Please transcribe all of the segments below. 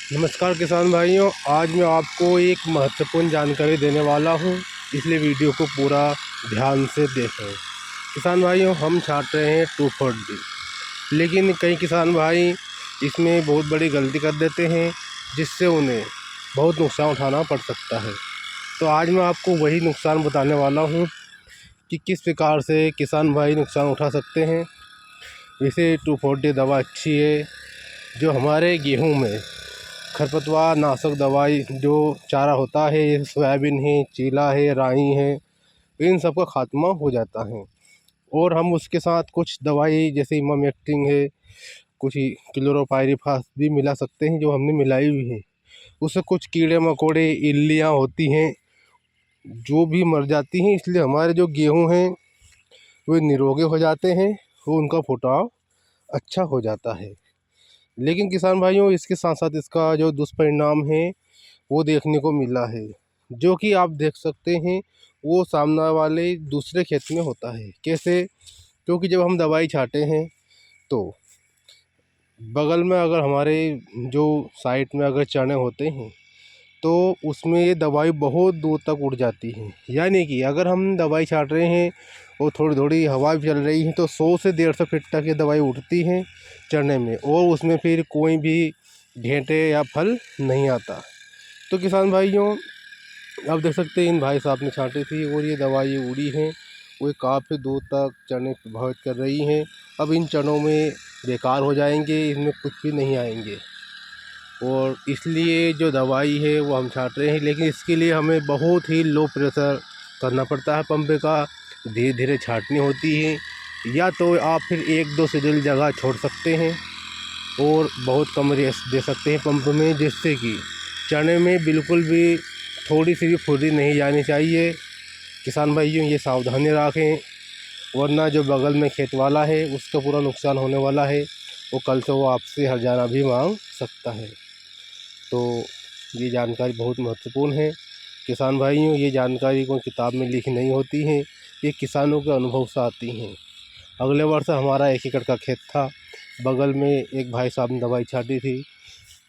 नमस्कार किसान भाइयों, आज मैं आपको एक महत्वपूर्ण जानकारी देने वाला हूं, इसलिए वीडियो को पूरा ध्यान से देखें। किसान भाइयों, हम छाट रहे हैं 2,4-D, लेकिन कई किसान भाई इसमें बहुत बड़ी गलती कर देते हैं, जिससे उन्हें बहुत नुकसान उठाना पड़ सकता है। तो आज मैं आपको वही नुकसान बताने वाला हूं कि किस प्रकार से किसान भाई नुकसान उठा सकते हैं। वैसे 2,4-D दवा अच्छी है, जो हमारे गेहूँ में खरपतवार नाशक दवाई जो चारा होता है, सोयाबीन है, चीला है, राई है, इन सब का खात्मा हो जाता है। और हम उसके साथ कुछ दवाई जैसे इमामेक्टिन है, कुछ क्लोरोपाइरीफास भी मिला सकते हैं, जो हमने मिलाई हुई है। उससे कुछ कीड़े मकोड़े, इल्लियाँ होती हैं जो भी मर जाती हैं, इसलिए हमारे जो गेहूँ हैं वे निरोगे हो जाते हैं, वो उनका फुटाव अच्छा हो जाता है। लेकिन किसान भाइयों, इसके साथ साथ इसका जो दुष्परिणाम है वो देखने को मिला है, जो कि आप देख सकते हैं। वो सामने वाले दूसरे खेत में होता है। कैसे? क्योंकि जब हम दवाई छांटे हैं तो बगल में अगर हमारे जो साइड में अगर चने होते हैं तो उसमें ये दवाई बहुत दूर तक उड़ जाती है। यानी कि अगर हम दवाई छांट रहे हैं और थोड़ी थोड़ी हवा भी चल रही है तो 100 से 150 फीट तक ये दवाई उड़ती है चने में, और उसमें फिर कोई भी घेंटे या फल नहीं आता। तो किसान भाइयों, आप देख सकते हैं इन भाई साहब ने छांटी थी और ये दवाई उड़ी है, वो काफ़ी दूर तक चने प्रभावित कर रही हैं। अब इन चनों में बेकार हो जाएंगे, इनमें कुछ भी नहीं आएंगे। और इसलिए जो दवाई है वो हम छांट रहे हैं, लेकिन इसके लिए हमें बहुत ही लो प्रेशर करना पड़ता है। पंप का धीरे धीरे छांटनी होती है, या तो आप फिर 1-2 सिजिल जगह छोड़ सकते हैं और बहुत कम रेस दे सकते हैं पंप में, जिससे कि चने में बिल्कुल भी थोड़ी सी भी फुर्री नहीं जानी चाहिए। किसान भाइयों, ये सावधानी रखें, वरना जो बगल में खेत वाला है उसका पूरा नुकसान होने वाला है। वो कल से वो आपसे हर्जाना भी मांग सकता है। तो ये जानकारी बहुत महत्वपूर्ण है किसान भाइयों। ये जानकारी कोई किताब में लिखी नहीं होती है, ये किसानों के अनुभव से आती हैं। अगले वर्ष हमारा 1 एकड़ का खेत था, बगल में एक भाई साहब ने दवाई छाटी थी,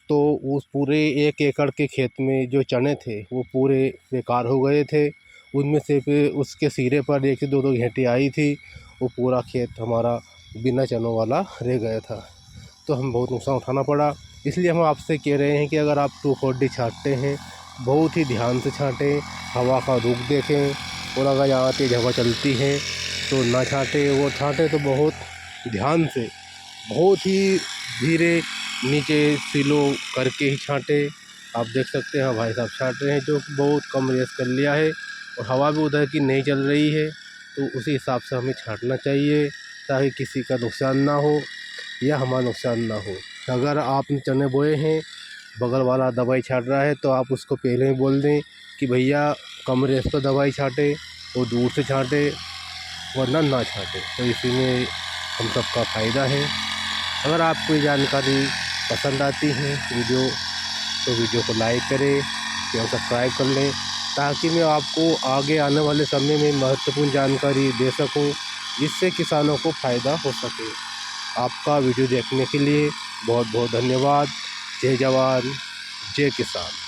तो उस पूरे 1 एकड़ के खेत में जो चने थे वो पूरे बेकार हो गए थे। उनमें से फिर उसके सिरे पर 1 से 2 घेंटी आई थी, वो पूरा खेत हमारा बिना चनों वाला रह गया था। तो हम बहुत नुकसान उठाना पड़ा। इसलिए हम आपसे कह रहे हैं कि अगर आप 2,4-D छांटते हैं, बहुत ही ध्यान से छांटें, हवा का रुख देखें, और अगर ज़्यादा तेज़ हवा चलती है तो ना छांटें, वो छांटें तो बहुत ध्यान से, बहुत ही धीरे नीचे सिलो करके ही छांटें। आप देख सकते हैं भाई साहब छांट रहे हैं, जो बहुत कम रेस कर लिया है और हवा भी उधर की नहीं चल रही है, तो उसी हिसाब से हमें छांटना चाहिए, ताकि किसी का नुकसान ना हो या हमारा नुकसान ना हो। अगर आपने चने बोए हैं, बगल वाला दवाई छाट रहा है, तो आप उसको पहले ही बोल दें कि भैया कम रेस पर दवाई छाटे और दूर से छाटे, वरना ना छाटे। तो इसी में हम सबका फ़ायदा है। अगर आपको ये जानकारी पसंद आती है तो वीडियो को लाइक करें, चैनल सब्सक्राइब कर लें, ताकि मैं आपको आगे आने वाले समय में महत्वपूर्ण जानकारी दे सकूं, जिससे किसानों को फ़ायदा हो सके। आपका वीडियो देखने के लिए बहुत बहुत धन्यवाद। जय जवान, जय किसान।